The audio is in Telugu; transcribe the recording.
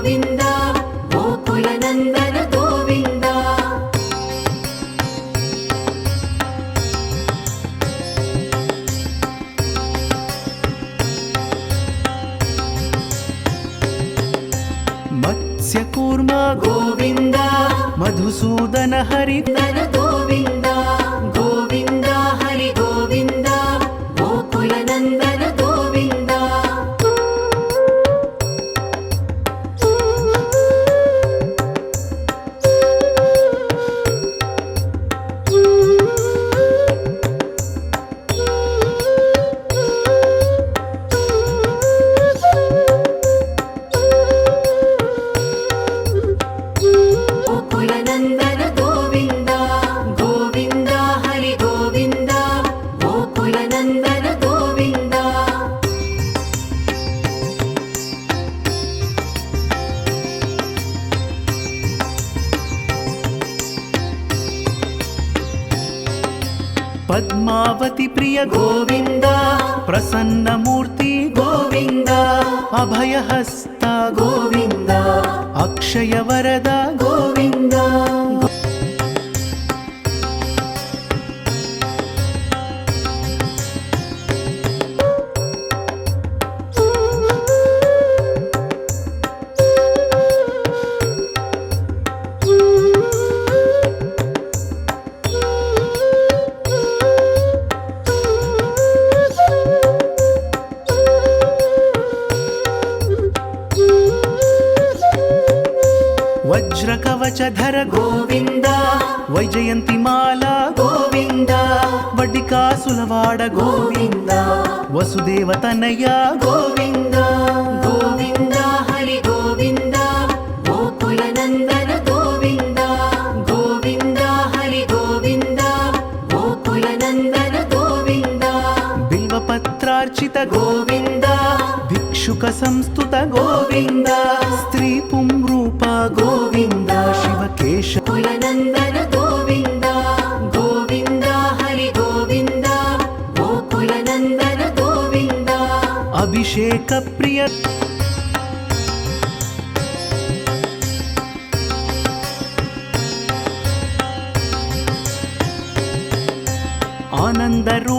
గోవింద గోకులనందన గోవింద మత్స్యకూర్మ గోవింద మధుసూదన హరి గోవింద గోవింద హరి గోవింద గోకులనందన గోవింద గోకులనందన గోవింద గోవింద హరి గోవింద గోకులనందన గోవింద పద్మావతి ప్రియ గోవింద ప్రసన్నమూర్తి గోవింద అభయహస్త గోవింద అక్షయ వరద గోవింద వజ్రకవచధర గోవింద వైజయంతిమాల గోవింద వడ్డికాసులవాడ గోవింద వసుదేవ తనయ గోవింద గోవింద హరి గోవింద గోకులనందన గోవింద గోవింద హరి గోవింద గోకులనందన గోవింద బిల్వపత్రార్చిత గోవింద భిక్షుక సంస్థుత గోవింద స్త్రీ పుంరూప గోవింద శివకేశ కులనందన గోవింద గోవింద హరి గోవింద గోకులనందన గోవింద అభిషేక ప్రియ ఆనందరూ